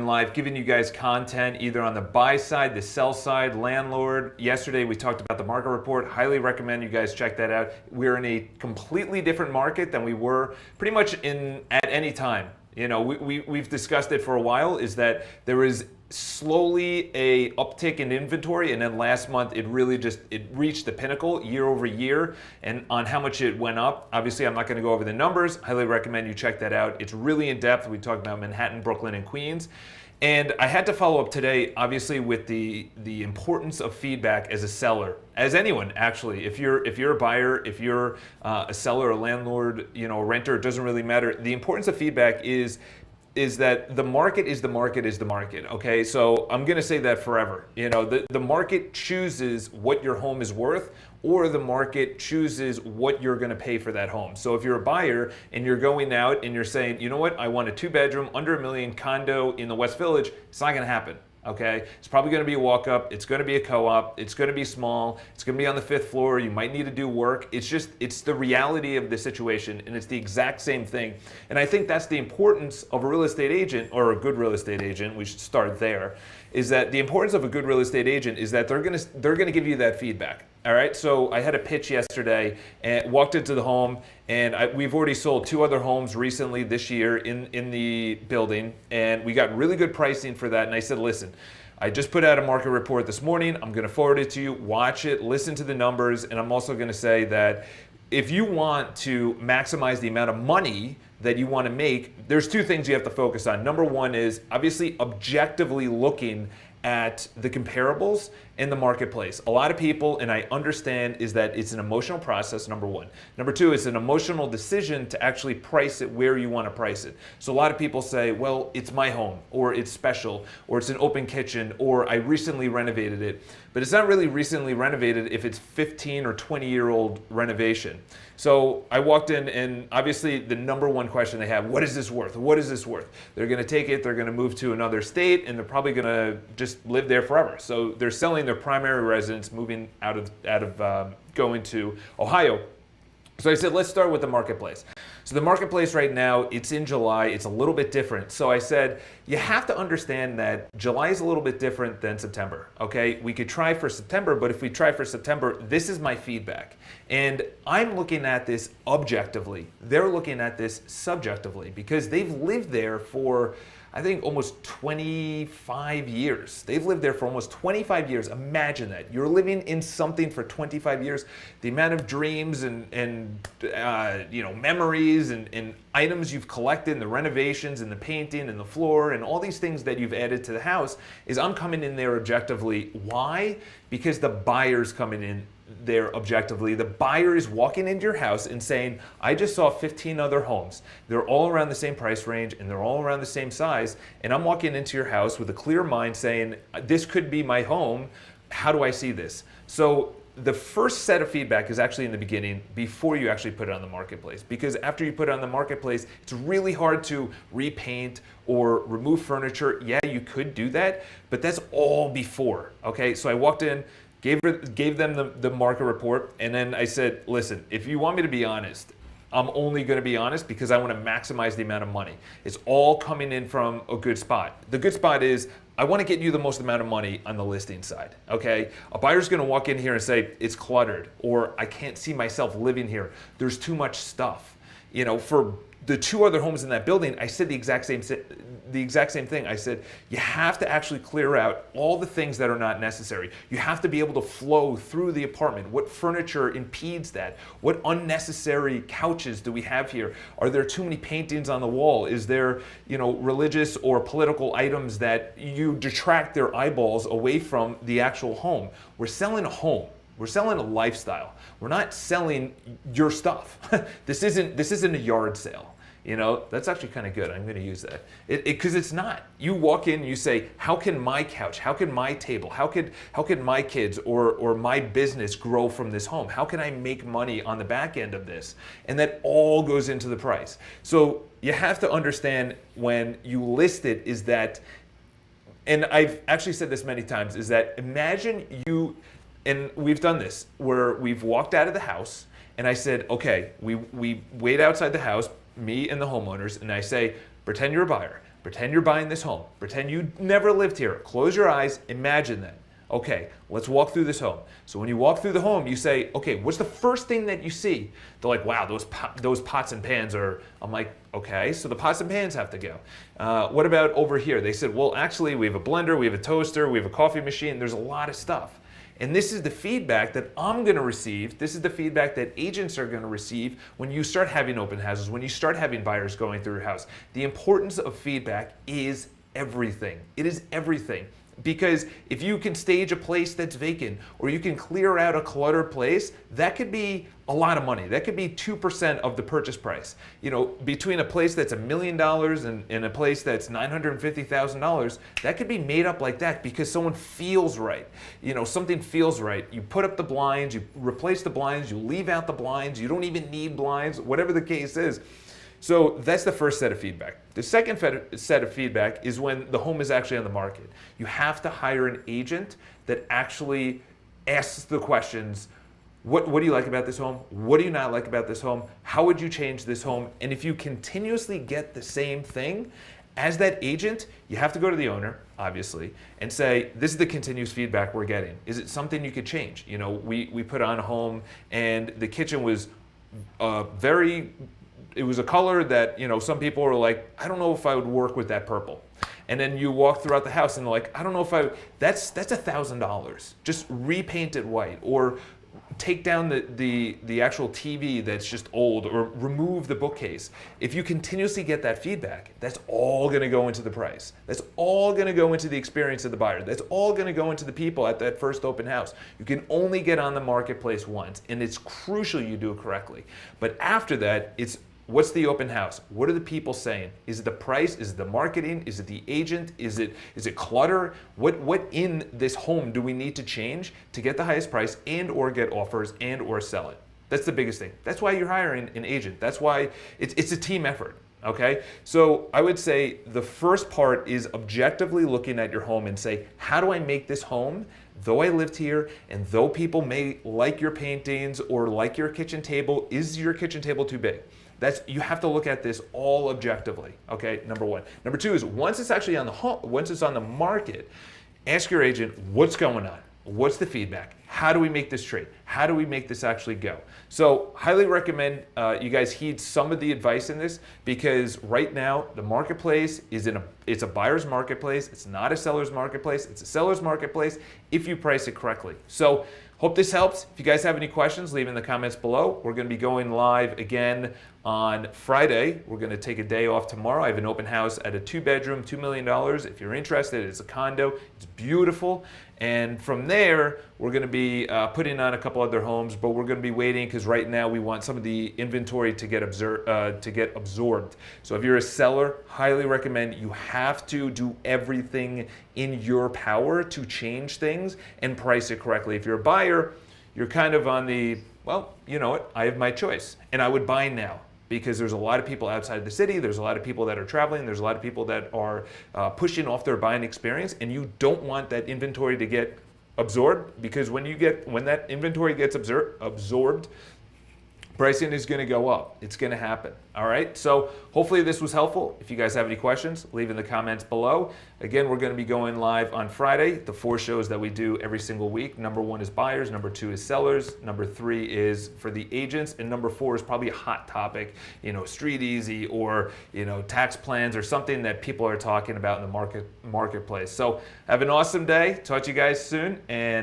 Live, giving you guys content either on the buy side, the sell side, landlord. Yesterday we talked about the market report. Highly recommend you guys check that out. We're in a completely different market than we were pretty much at any time. You know, we've discussed it for a while, is that there is slowly a uptick in inventory, and then last month it reached the pinnacle year over year, and on how much it went up. Obviously I'm not going to go over the numbers. Highly recommend you check that out. It's really in depth. We talked about Manhattan, Brooklyn, and Queens. And I had to follow up today, obviously, with the importance of feedback as a seller, as anyone actually. If you're a buyer, if you're a seller, a landlord, you know, a renter, it doesn't really matter. The importance of feedback is that the market is the market is the market. Okay, so I'm gonna say that forever. You know, the market chooses what your home is worth, or the market chooses what you're gonna pay for that home. So if you're a buyer and you're going out and you're saying, you know what, I want a 2-bedroom, under $1 million condo in the West Village, it's not gonna happen. Okay, it's probably going to be a walk-up. It's going to be a co-op. It's going to be small. It's going to be on the 5th floor. You might need to do work. It's the reality of the situation, and it's the exact same thing. And I think that's the importance of a real estate agent, or a good real estate agent. We should start there. Is that the importance of a good real estate agent is that they're going to give you that feedback. All right, so I had a pitch yesterday and walked into the home, and we've already sold 2 other homes recently this year in the building, and we got really good pricing for that. And I said, listen, I just put out a market report this morning. I'm going to forward it to you. Watch it, listen to the numbers, and I'm also going to say that if you want to maximize the amount of money that you want to make, there's 2 things you have to focus on. Number 1 is obviously objectively looking at the comparables in the marketplace. A lot of people, and I understand, is that it's an emotional process, number 1. Number 2, it's an emotional decision to actually price it where you want to price it. So a lot of people say, well, it's my home, or it's special, or it's an open kitchen, or I recently renovated it. But it's not really recently renovated if it's 15 or 20-year-old renovation. So I walked in, and obviously the number 1 question they have, what is this worth? What is this worth? They're going to take it, they're going to move to another state, and they're probably going to just live there forever. So they're selling their primary residence, moving out of going to Ohio. So I said, let's start with the marketplace. So the marketplace right now, it's in July, it's a little bit different. So I said, you have to understand that July is a little bit different than September, okay? We could try for September, but if we try for September, this is my feedback. And I'm looking at this objectively. They're looking at this subjectively, because they've lived there for, I think, almost 25 years. They've lived there for almost 25 years. Imagine that. You're living in something for 25 years. The amount of dreams and you know, memories and items you've collected, and the renovations and the painting and the floor and all these things that you've added to the house, is I'm coming in there objectively. Why? Because the buyer's coming in there objectively. The buyer is walking into your house and saying, I just saw 15 other homes. They're all around the same price range, and they're all around the same size. And I'm walking into your house with a clear mind saying, this could be my home. How do I see this? So the first set of feedback is actually in the beginning, before you actually put it on the marketplace. Because after you put it on the marketplace, it's really hard to repaint or remove furniture. Yeah, you could do that, but that's all before. Okay, so I walked in, gave them the market report, and then I said, listen, if you want me to be honest, I'm only going to be honest because I want to maximize the amount of money. It's all coming in from a good spot. The good spot is I want to get you the most amount of money on the listing side, okay? A buyer's going to walk in here and say, it's cluttered, or I can't see myself living here. There's too much stuff. You know, for the 2 other homes in that building, I said the exact same thing. I said, you have to actually clear out all the things that are not necessary. You have to be able to flow through the apartment. What furniture impedes that? What unnecessary couches do we have here? Are there too many paintings on the wall? Is there, you know, religious or political items that you detract their eyeballs away from the actual home? We're selling a home. We're selling a lifestyle. We're not selling your stuff. This isn't a yard sale. You know, that's actually kind of good. I'm going to use that. Because it's not. You walk in and you say, how can my couch, how can my table, how can my kids or my business grow from this home? How can I make money on the back end of this? And that all goes into the price. So you have to understand when you list it is that, and I've actually said this many times, is that imagine you, and we've done this, where we've walked out of the house and I said, okay, we wait outside the house, me and the homeowners, and I say, pretend you're a buyer. Pretend you're buying this home. Pretend you never lived here. Close your eyes, imagine that. Okay, let's walk through this home. So when you walk through the home, you say, okay, what's the first thing that you see? They're like, wow, those pots and pans are, I'm like, okay, so the pots and pans have to go. What about over here? They said, well, actually, we have a blender, we have a toaster, we have a coffee machine, there's a lot of stuff. And this is the feedback that I'm gonna receive. This is the feedback that agents are gonna receive when you start having open houses, when you start having buyers going through your house. The importance of feedback is everything. It is everything. Because if you can stage a place that's vacant, or you can clear out a cluttered place, that could be a lot of money. That could be 2% of the purchase price. You know, between a place that's $1 million and a place that's $950,000, that could be made up like that because someone feels right. You know, something feels right. You put up the blinds, you replace the blinds, you leave out the blinds, you don't even need blinds, whatever the case is. So that's the first set of feedback. The second set of feedback is when the home is actually on the market. You have to hire an agent that actually asks the questions, what do you like about this home? What do you not like about this home? How would you change this home? And if you continuously get the same thing, as that agent, you have to go to the owner, obviously, and say, this is the continuous feedback we're getting. Is it something you could change? You know, we put on a home and the kitchen was it was a color that, you know, some people were like, I don't know if I would work with that purple. And then you walk throughout the house and they're like, I don't know if that's $1,000. Just repaint it white, or take down the actual TV that's just old, or remove the bookcase. If you continuously get that feedback, that's all gonna go into the price. That's all gonna go into the experience of the buyer. That's all gonna go into the people at that first open house. You can only get on the marketplace once, and it's crucial you do it correctly. But after that, it's what's the open house? What are the people saying? Is it the price? Is it the marketing? Is it the agent? Is it clutter? What in this home do we need to change to get the highest price and or get offers and or sell it? That's the biggest thing. That's why you're hiring an agent. That's why it's a team effort. Okay? So I would say the first part is objectively looking at your home and say, how do I make this home, though I lived here and though people may like your paintings or like your kitchen table, is your kitchen table too big? You have to look at this all objectively, okay, number one. Number two is once it's actually on the home, once it's on the market, ask your agent, what's going on? What's the feedback? How do we make this trade? How do we make this actually go? So highly recommend you guys heed some of the advice in this, because right now the marketplace it's a buyer's marketplace. It's not a seller's marketplace. It's a seller's marketplace if you price it correctly. So hope this helps. If you guys have any questions, leave in the comments below. We're going to be going live again on Friday. We're going to take a day off tomorrow. I have an open house at a 2-bedroom, $2 million. If you're interested, it's a condo. It's beautiful. And from there, we're going to be putting on a couple other homes, but we're going to be waiting because right now we want some of the inventory to get absorbed. So if you're a seller, highly recommend you have to do everything in your power to change things and price it correctly. If you're a buyer, you're kind of on the, well, you know what, I have my choice and I would buy now, because there's a lot of people outside the city, there's a lot of people that are traveling, there's a lot of people that are pushing off their buying experience, and you don't want that inventory to get absorbed, because when that inventory gets absorbed, pricing is going to go up. It's going to happen. All right. So hopefully this was helpful. If you guys have any questions, leave in the comments below. Again, we're going to be going live on Friday. The 4 shows that we do every single week. Number 1 is buyers. Number 2 is sellers. Number 3 is for the agents. And number 4 is probably a hot topic, you know, street easy, or, you know, tax plans, or something that people are talking about in the marketplace. So have an awesome day. Talk to you guys soon. And